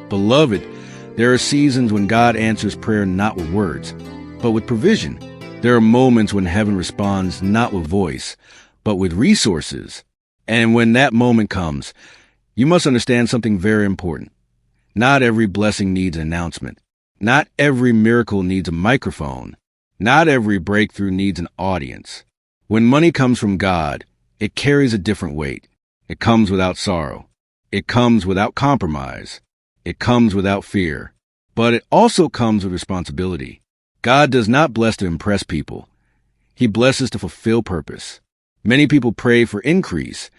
Beloved, there are seasons when God answers prayer not with words, but with provision. There are moments when heaven responds not with voice, but with resources. And when that moment comes, you must understand something very important. Not every blessing needs an announcement. Not every miracle needs a microphone. Not every breakthrough needs an audience. When money comes from God, it carries a different weight. It comes without sorrow. It comes without compromise. It comes without fear. But it also comes with responsibility. God does not bless to impress people. He blesses to fulfill purpose. Many people pray for increase,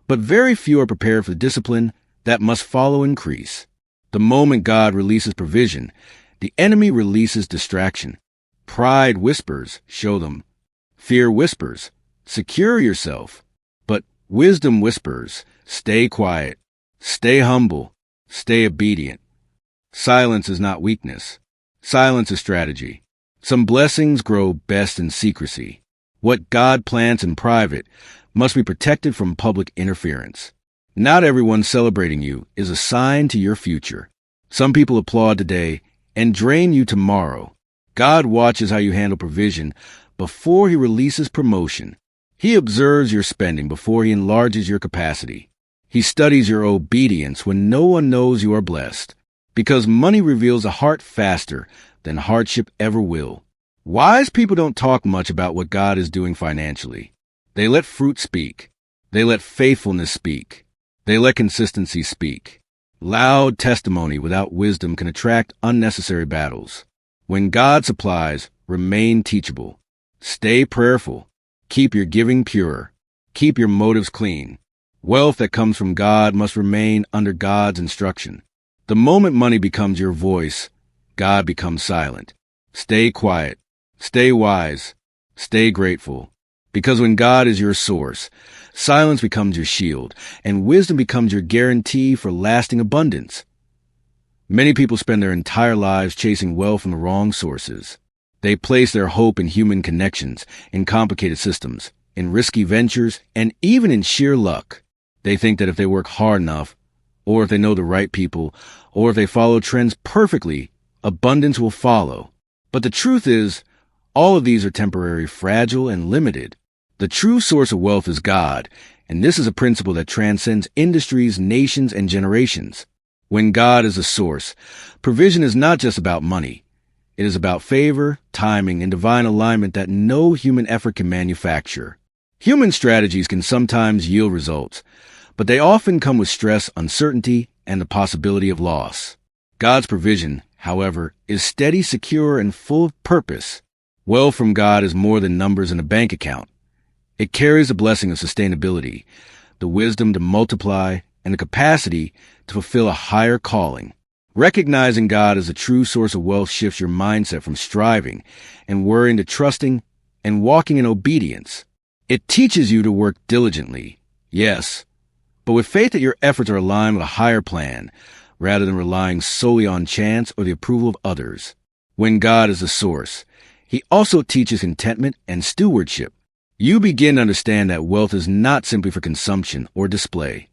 but very few are prepared for the discipline that must follow increase. The moment God releases provision, the enemy releases distraction. Pride whispers, show them. Fear whispers, secure yourself. But wisdom whispers, stay quiet, stay humble, stay obedient. Silence is not weakness. Silence is strategy. Some blessings grow best in secrecy. What God plants in private must be protected from public interference. Not everyone celebrating you is a sign to your future. Some people applaud today and drain you tomorrow. God watches how you handle provision before he releases promotion. He observes your spending before he enlarges your capacity. He studies your obedience when no one knows you are blessed, because money reveals a heart faster than hardship ever will. Wise people don't talk much about what God is doing financially. They let fruit speak. They let faithfulness speak. They let consistency speak. Loud testimony without wisdom can attract unnecessary battles. When God supplies, remain teachable. Stay prayerful. Keep your giving pure. Keep your motives clean. Wealth that comes from God must remain under God's instruction. The moment money becomes your voice, God becomes silent. Stay quiet. Stay wise. Stay grateful. Because when God is your source, silence becomes your shield, and wisdom becomes your guarantee for lasting abundance. Many people spend their entire lives chasing wealth from the wrong sources. They place their hope in human connections, in complicated systems, in risky ventures, and even in sheer luck. They think that if they work hard enough, or if they know the right people, or if they follow trends perfectly, abundance will follow. But the truth is, all of these are temporary, fragile, and limited. The true source of wealth is God, and this is a principle that transcends industries, nations, and generations. When God is the source, provision is not just about money. It is about favor, timing, and divine alignment that no human effort can manufacture. Human strategies can sometimes yield results, but they often come with stress, uncertainty, and the possibility of loss. God's provision, however, is steady, secure, and full of purpose. Wealth from God is more than numbers in a bank account. It carries the blessing of sustainability, the wisdom to multiply, and the capacity to fulfill a higher calling. Recognizing God as a true source of wealth shifts your mindset from striving and worrying to trusting and walking in obedience. It teaches you to work diligently, yes, but with faith that your efforts are aligned with a higher plan, rather than relying solely on chance or the approval of others. When God is the source, he also teaches contentment and stewardship. You begin to understand that wealth is not simply for consumption or display.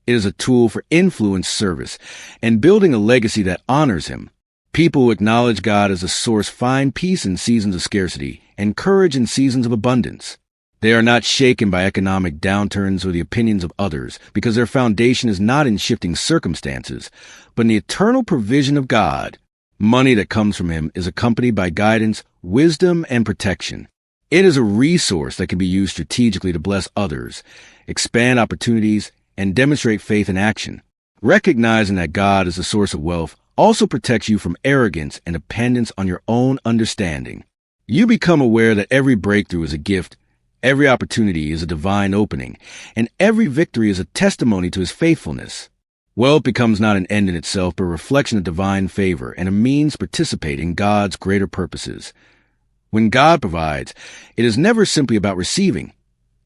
It is a tool for influence, service, and building a legacy that honors him. People who acknowledge God as a source find peace in seasons of scarcity and courage in seasons of abundance. They are not shaken by economic downturns or the opinions of others because their foundation is not in shifting circumstances, but in the eternal provision of God. Money that comes from him is accompanied by guidance, wisdom, and protection. It is a resource that can be used strategically to bless others, expand opportunities, and demonstrate faith in action. Recognizing that God is the source of wealth also protects you from arrogance and dependence on your own understanding. You become aware that every breakthrough is a gift, every opportunity is a divine opening, and every victory is a testimony to his faithfulness. Wealth becomes not an end in itself, but a reflection of divine favor and a means to participate in God's greater purposes. When God provides, it is never simply about receiving.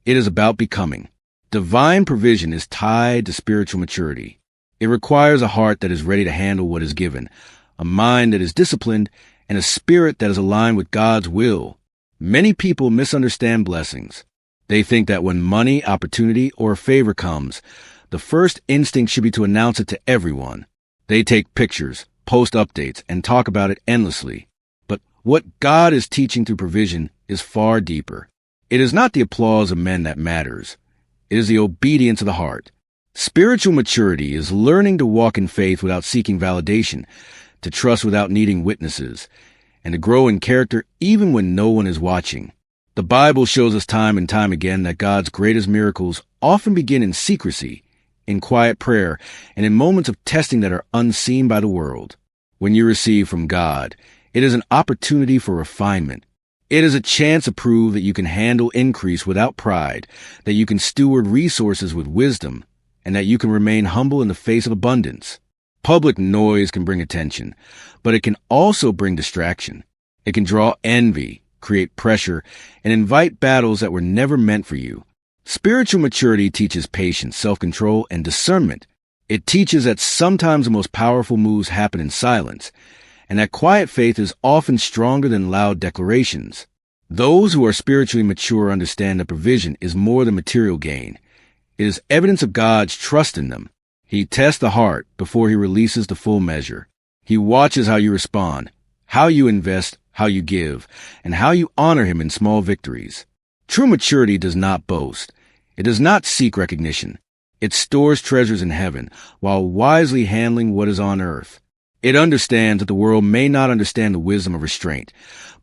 It is about becoming. Divine provision is tied to spiritual maturity. It requires a heart that is ready to handle what is given, a mind that is disciplined, and a spirit that is aligned with God's will. Many people misunderstand blessings. They think that when money, opportunity, or favor comes, the first instinct should be to announce it to everyone. They take pictures, post updates, and talk about it endlessly. But what God is teaching through provision is far deeper. It is not the applause of men that matters. It is the obedience of the heart. Spiritual maturity is learning to walk in faith without seeking validation, to trust without needing witnesses, and to grow in character even when no one is watching. The Bible shows us time and time again that God's greatest miracles often begin in secrecy, in quiet prayer, and in moments of testing that are unseen by the world. When you receive from God, it is an opportunity for refinement. It is a chance to prove that you can handle increase without pride, that you can steward resources with wisdom, and that you can remain humble in the face of abundance. Public noise can bring attention, but it can also bring distraction. It can draw envy, create pressure, and invite battles that were never meant for you. Spiritual maturity teaches patience, self-control, and discernment. It teaches that sometimes the most powerful moves happen in silence, and that quiet faith is often stronger than loud declarations. Those who are spiritually mature understand that provision is more than material gain. It is evidence of God's trust in them. He tests the heart before he releases the full measure. He watches how you respond, how you invest, how you give, and how you honor him in small victories. True maturity does not boast. It does not seek recognition. It stores treasures in heaven while wisely handling what is on earth. It understands that the world may not understand the wisdom of restraint,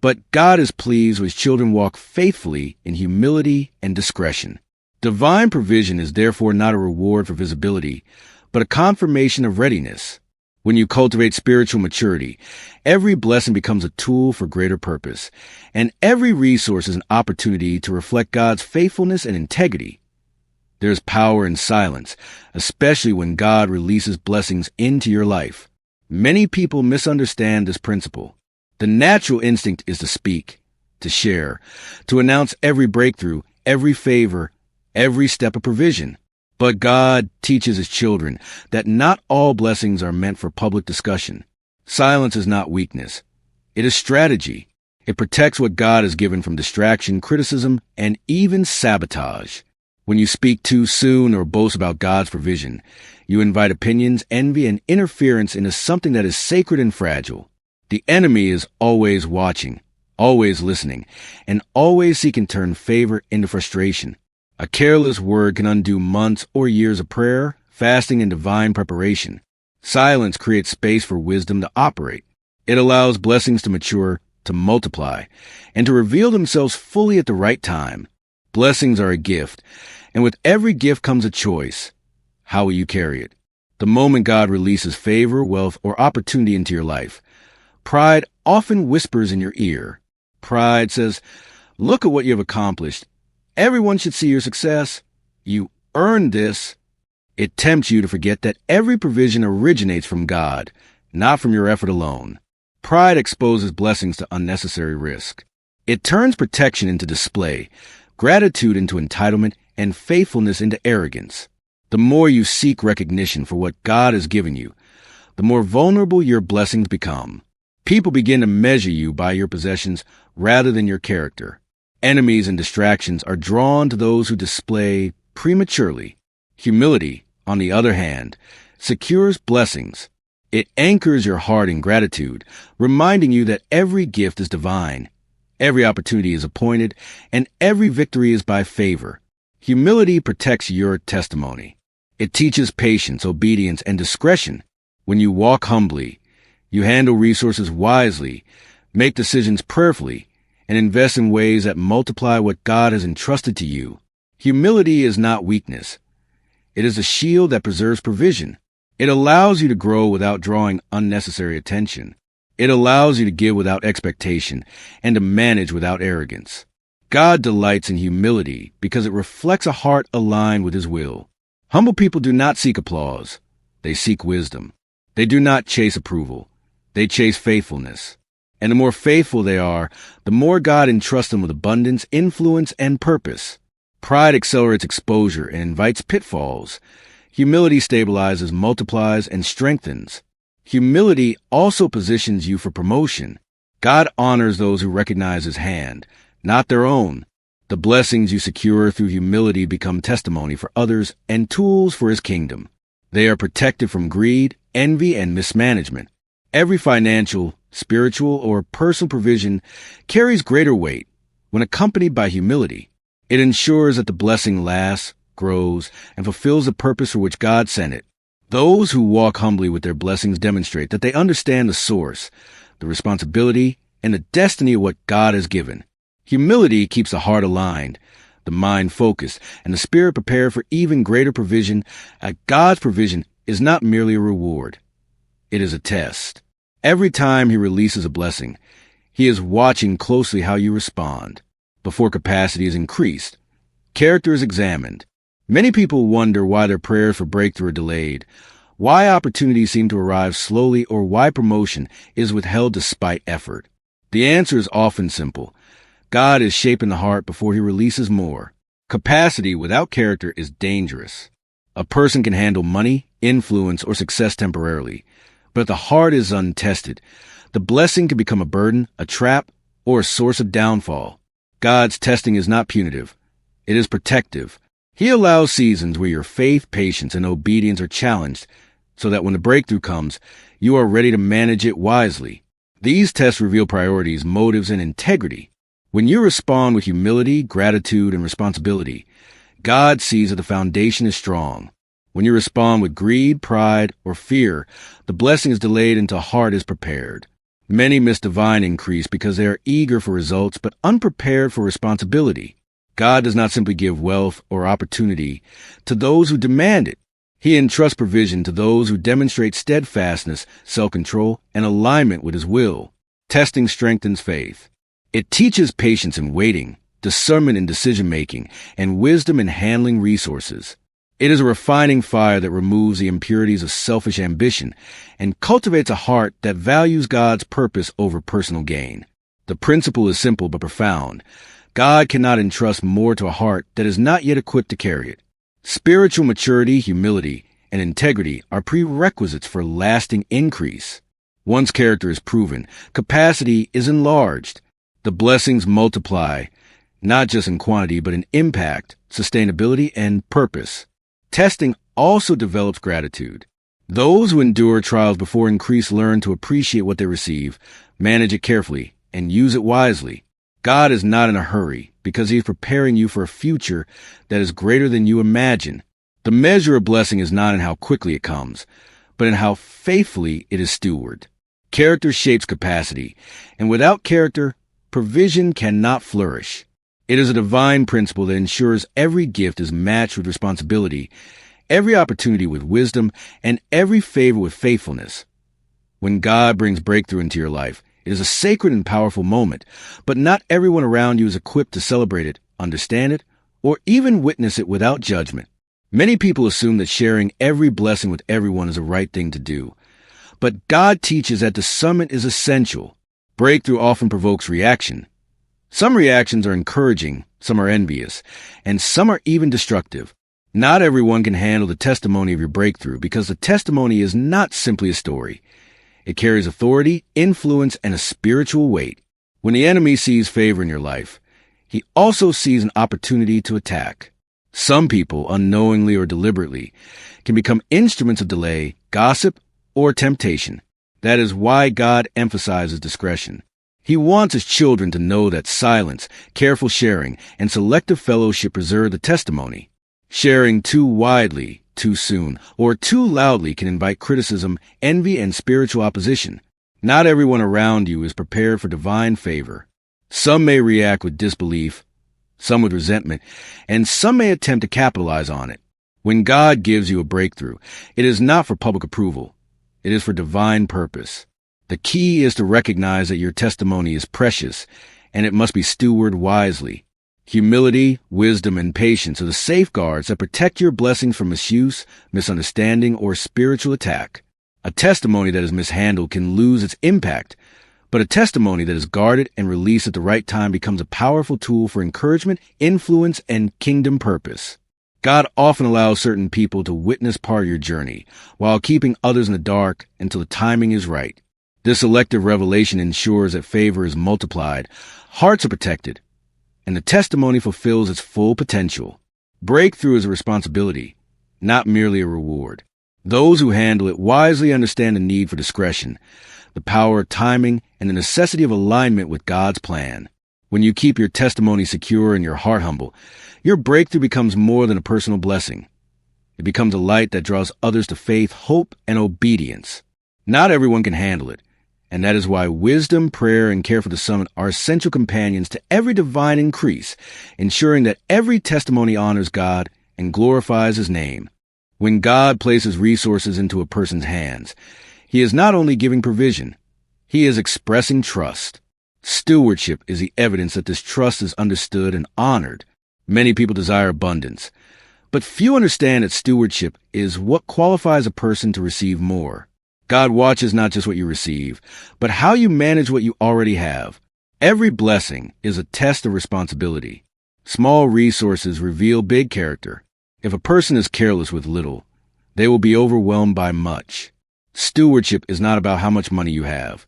but God is pleased when his children walk faithfully in humility and discretion. Divine provision is therefore not a reward for visibility, but a confirmation of readiness. When you cultivate spiritual maturity, every blessing becomes a tool for greater purpose, and every resource is an opportunity to reflect God's faithfulness and integrity. There's power in silence, especially when God releases blessings into your life. Many people misunderstand this principle. The natural instinct is to speak, to share, to announce every breakthrough, every favor, every step of provision. But God teaches his children that not all blessings are meant for public discussion. Silence is not weakness. It is strategy. It protects what God has given from distraction, criticism, and even sabotage. When you speak too soon or boast about God's provision, you invite opinions, envy, and interference into something that is sacred and fragile. The enemy is always watching, always listening, and always seeking to turn favor into frustration. A careless word can undo months or years of prayer, fasting, and divine preparation. Silence creates space for wisdom to operate. It allows blessings to mature, to multiply, and to reveal themselves fully at the right time. Blessings are a gift, and with every gift comes a choice. How will you carry it? The moment God releases favor, wealth, or opportunity into your life, pride often whispers in your ear. Pride says, "Look at what you have accomplished. Everyone should see your success. You earned this." It tempts you to forget that every provision originates from God, not from your effort alone. Pride exposes blessings to unnecessary risk. It turns protection into display, gratitude into entitlement, and faithfulness into arrogance. The more you seek recognition for what God has given you, the more vulnerable your blessings become. People begin to measure you by your possessions rather than your character. Enemies and distractions are drawn to those who display prematurely. Humility, on the other hand, secures blessings. It anchors your heart in gratitude, reminding you that every gift is divine, every opportunity is appointed, and every victory is by favor. Humility protects your testimony. It teaches patience, obedience, and discretion. When you walk humbly, you handle resources wisely, make decisions prayerfully, and invest in ways that multiply what God has entrusted to you. Humility is not weakness. It is a shield that preserves provision. It allows you to grow without drawing unnecessary attention. It allows you to give without expectation and to manage without arrogance. God delights in humility because it reflects a heart aligned with his will. Humble people do not seek applause. They seek wisdom. They do not chase approval. They chase faithfulness. And the more faithful they are, the more God entrusts them with abundance, influence, and purpose. Pride accelerates exposure and invites pitfalls. Humility stabilizes, multiplies, and strengthens. Humility also positions you for promotion. God honors those who recognize his hand, not their own. The blessings you secure through humility become testimony for others and tools for his kingdom. They are protected from greed, envy, and mismanagement. Every financial, spiritual, or personal provision carries greater weight when accompanied by humility. It ensures that the blessing lasts, grows, and fulfills the purpose for which God sent it. Those who walk humbly with their blessings demonstrate that they understand the source, the responsibility, and the destiny of what God has given. Humility keeps the heart aligned, the mind focused, and the spirit prepared for even greater provision. God's provision is not merely a reward. It is a test. Every time He releases a blessing, He is watching closely how you respond. Before capacity is increased, character is examined. Many people wonder why their prayers for breakthrough are delayed, why opportunities seem to arrive slowly, or why promotion is withheld despite effort. The answer is often simple. God is shaping the heart before He releases more. Capacity without character is dangerous. A person can handle money, influence, or success temporarily, but if the heart is untested, the blessing can become a burden, a trap, or a source of downfall. God's testing is not punitive. It is protective. He allows seasons where your faith, patience, and obedience are challenged so that when the breakthrough comes, you are ready to manage it wisely. These tests reveal priorities, motives, and integrity. When you respond with humility, gratitude, and responsibility, God sees that the foundation is strong. When you respond with greed, pride, or fear, the blessing is delayed until the heart is prepared. Many miss divine increase because they are eager for results but unprepared for responsibility. God does not simply give wealth or opportunity to those who demand it. He entrusts provision to those who demonstrate steadfastness, self-control, and alignment with His will. Testing strengthens faith. It teaches patience in waiting, discernment in decision-making, and wisdom in handling resources. It is a refining fire that removes the impurities of selfish ambition and cultivates a heart that values God's purpose over personal gain. The principle is simple but profound. God cannot entrust more to a heart that is not yet equipped to carry it. Spiritual maturity, humility, and integrity are prerequisites for lasting increase. Once character is proven, capacity is enlarged. The blessings multiply, not just in quantity, but in impact, sustainability, and purpose. Testing also develops gratitude. Those who endure trials before increase learn to appreciate what they receive, manage it carefully, and use it wisely. God is not in a hurry because He is preparing you for a future that is greater than you imagine. The measure of blessing is not in how quickly it comes, but in how faithfully it is stewarded. Character shapes capacity, and without character, provision cannot flourish. It is a divine principle that ensures every gift is matched with responsibility, every opportunity with wisdom, and every favor with faithfulness. When God brings breakthrough into your life, it is a sacred and powerful moment, but not everyone around you is equipped to celebrate it, understand it, or even witness it without judgment. Many people assume that sharing every blessing with everyone is the right thing to do, but God teaches that discernment is essential. Breakthrough often provokes reaction. Some reactions are encouraging, some are envious, and some are even destructive. Not everyone can handle the testimony of your breakthrough because the testimony is not simply a story. It carries authority, influence, and a spiritual weight. When the enemy sees favor in your life, he also sees an opportunity to attack. Some people, unknowingly or deliberately, can become instruments of delay, gossip, or temptation. That is why God emphasizes discretion. He wants His children to know that silence, careful sharing, and selective fellowship preserve the testimony. Sharing too widely, too soon, or too loudly can invite criticism, envy, and spiritual opposition. Not everyone around you is prepared for divine favor. Some may react with disbelief, some with resentment, and some may attempt to capitalize on it. When God gives you a breakthrough, it is not for public approval. It is for divine purpose. The key is to recognize that your testimony is precious, and it must be stewarded wisely. Humility, wisdom, and patience are the safeguards that protect your blessings from misuse, misunderstanding, or spiritual attack. A testimony that is mishandled can lose its impact, but a testimony that is guarded and released at the right time becomes a powerful tool for encouragement, influence, and kingdom purpose. God often allows certain people to witness part of your journey, while keeping others in the dark until the timing is right. This selective revelation ensures that favor is multiplied, hearts are protected, and the testimony fulfills its full potential. Breakthrough is a responsibility, not merely a reward. Those who handle it wisely understand the need for discretion, the power of timing, and the necessity of alignment with God's plan. When you keep your testimony secure and your heart humble, your breakthrough becomes more than a personal blessing. It becomes a light that draws others to faith, hope, and obedience. Not everyone can handle it, and that is why wisdom, prayer, and care for the summit are essential companions to every divine increase, ensuring that every testimony honors God and glorifies His name. When God places resources into a person's hands, He is not only giving provision, He is expressing trust. Stewardship is the evidence that this trust is understood and honored. Many people desire abundance, but few understand that stewardship is what qualifies a person to receive more. God watches not just what you receive, but how you manage what you already have. Every blessing is a test of responsibility. Small resources reveal big character. If a person is careless with little, they will be overwhelmed by much. Stewardship is not about how much money you have.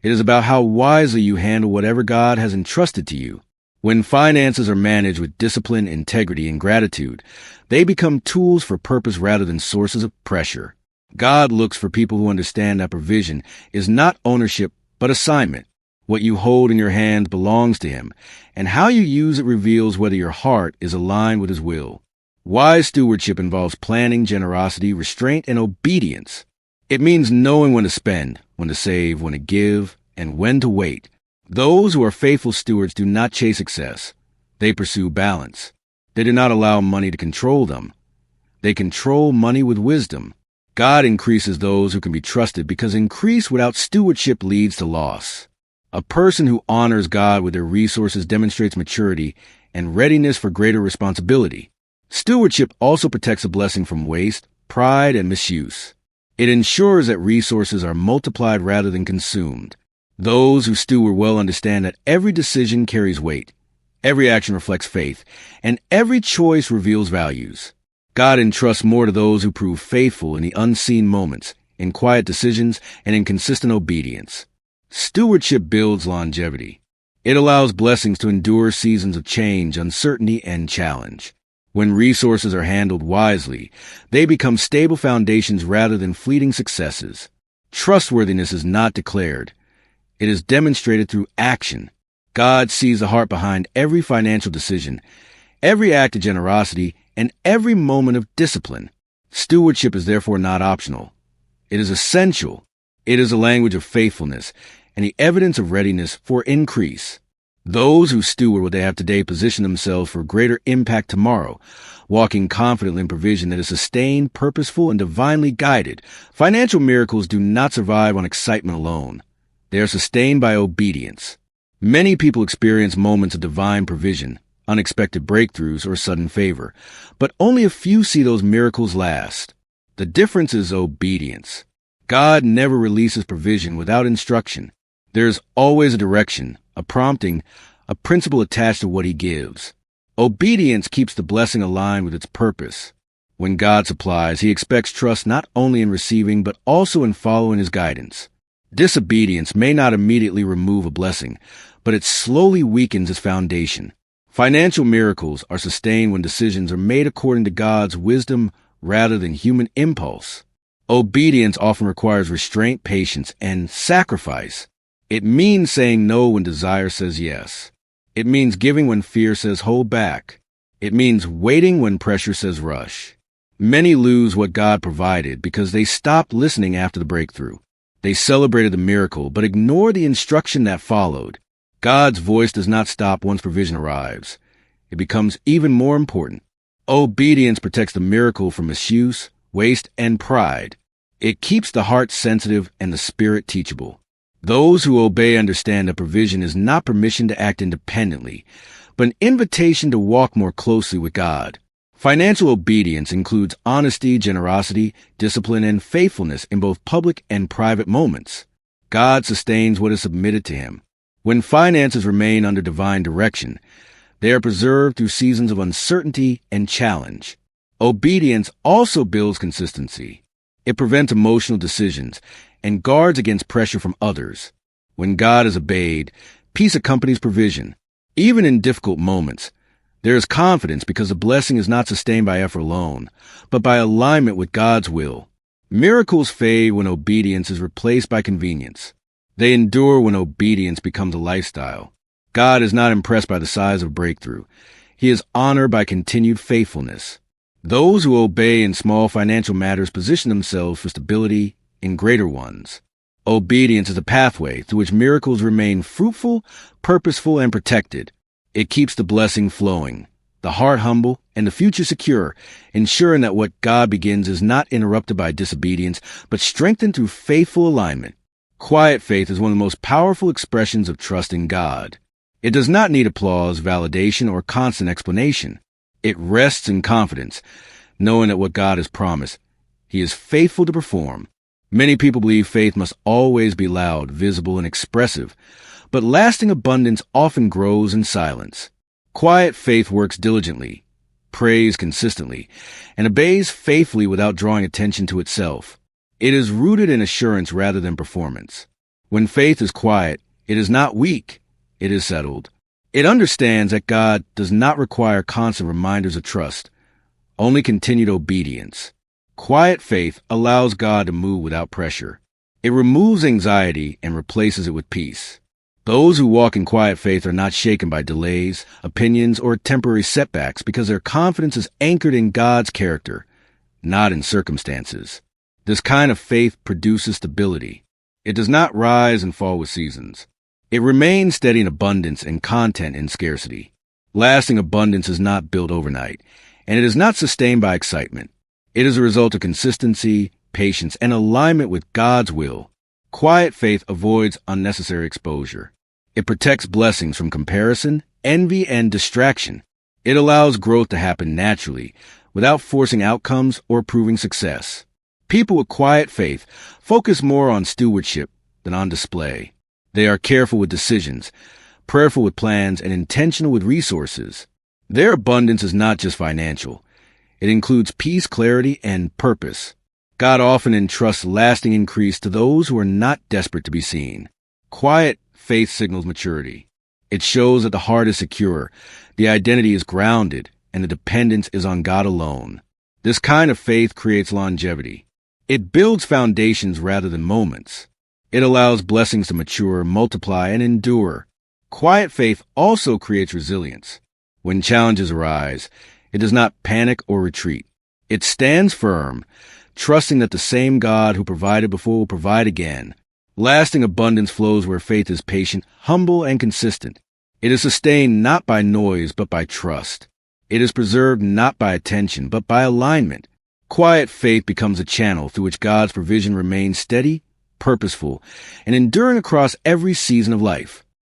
It is about how wisely you handle whatever God has entrusted to you. When finances are managed with discipline, integrity, and gratitude, they become tools for purpose rather than sources of pressure. God looks for people who understand that provision is not ownership, but assignment. What you hold in your hands belongs to Him, and how you use it reveals whether your heart is aligned with His will. Wise stewardship involves planning, generosity, restraint, and obedience. It means knowing when to spend, when to save, when to give, and when to wait. Those who are faithful stewards do not chase excess. They pursue balance. They do not allow money to control them. They control money with wisdom. God increases those who can be trusted because increase without stewardship leads to loss. A person who honors God with their resources demonstrates maturity and readiness for greater responsibility. Stewardship also protects a blessing from waste, pride, and misuse. It ensures that resources are multiplied rather than consumed. Those who steward well understand that every decision carries weight, every action reflects faith, and every choice reveals values. God entrusts more to those who prove faithful in the unseen moments, in quiet decisions, and in consistent obedience. Stewardship builds longevity. It allows blessings to endure seasons of change, uncertainty, and challenge. When resources are handled wisely, they become stable foundations rather than fleeting successes. Trustworthiness is not declared. It is demonstrated through action. God sees the heart behind every financial decision, every act of generosity, and every moment of discipline. Stewardship is therefore not optional. It is essential. It is a language of faithfulness and the evidence of readiness for increase. Those who steward what they have today position themselves for greater impact tomorrow, walking confidently in provision that is sustained, purposeful, and divinely guided. Financial miracles do not survive on excitement alone. They are sustained by obedience. Many people experience moments of divine provision, unexpected breakthroughs, or sudden favor, but only a few see those miracles last. The difference is obedience. God never releases provision without instruction. There is always a direction, a prompting, a principle attached to what He gives. Obedience keeps the blessing aligned with its purpose. When God supplies, He expects trust not only in receiving, but also in following His guidance. Disobedience may not immediately remove a blessing, but it slowly weakens its foundation. Financial miracles are sustained when decisions are made according to God's wisdom rather than human impulse. Obedience often requires restraint, patience, and sacrifice. It means saying no when desire says yes. It means giving when fear says hold back. It means waiting when pressure says rush. Many lose what God provided because they stopped listening after the breakthrough. They celebrated the miracle, but ignored the instruction that followed. God's voice does not stop once provision arrives. It becomes even more important. Obedience protects the miracle from misuse, waste, and pride. It keeps the heart sensitive and the spirit teachable. Those who obey understand that provision is not permission to act independently, but an invitation to walk more closely with God. Financial obedience includes honesty, generosity, discipline, and faithfulness in both public and private moments. God sustains what is submitted to Him. When finances remain under divine direction, they are preserved through seasons of uncertainty and challenge. Obedience also builds consistency. It prevents emotional decisions and guards against pressure from others. When God is obeyed, peace accompanies provision. Even in difficult moments, there is confidence because the blessing is not sustained by effort alone, but by alignment with God's will. Miracles fade when obedience is replaced by convenience. They endure when obedience becomes a lifestyle. God is not impressed by the size of breakthrough. He is honored by continued faithfulness. Those who obey in small financial matters position themselves for stability in greater ones. Obedience is a pathway through which miracles remain fruitful, purposeful, and protected. It keeps the blessing flowing, the heart humble, and the future secure, ensuring that what God begins is not interrupted by disobedience, but strengthened through faithful alignment. Quiet faith is one of the most powerful expressions of trust in God. It does not need applause, validation, or constant explanation. It rests in confidence, knowing that what God has promised, He is faithful to perform. Many people believe faith must always be loud, visible, and expressive, but lasting abundance often grows in silence. Quiet faith works diligently, prays consistently, and obeys faithfully without drawing attention to itself. It is rooted in assurance rather than performance. When faith is quiet, it is not weak, it is settled. It understands that God does not require constant reminders of trust, only continued obedience. Quiet faith allows God to move without pressure. It removes anxiety and replaces it with peace. Those who walk in quiet faith are not shaken by delays, opinions, or temporary setbacks because their confidence is anchored in God's character, not in circumstances. This kind of faith produces stability. It does not rise and fall with seasons. It remains steady in abundance and content in scarcity. Lasting abundance is not built overnight, and it is not sustained by excitement. It is a result of consistency, patience, and alignment with God's will. Quiet faith avoids unnecessary exposure. It protects blessings from comparison, envy, and distraction. It allows growth to happen naturally, without forcing outcomes or proving success. People with quiet faith focus more on stewardship than on display. They are careful with decisions, prayerful with plans, and intentional with resources. Their abundance is not just financial. It includes peace, clarity, and purpose. God often entrusts lasting increase to those who are not desperate to be seen. Quiet faith signals maturity. It shows that the heart is secure, the identity is grounded, and the dependence is on God alone. This kind of faith creates longevity. It builds foundations rather than moments. It allows blessings to mature, multiply, and endure. Quiet faith also creates resilience. When challenges arise, it does not panic or retreat. It stands firm, trusting that the same God who provided before will provide again. Lasting abundance flows where faith is patient, humble, and consistent. It is sustained not by noise, but by trust. It is preserved not by attention, but by alignment. Quiet faith becomes a channel through which God's provision remains steady, purposeful, and enduring across every season of life.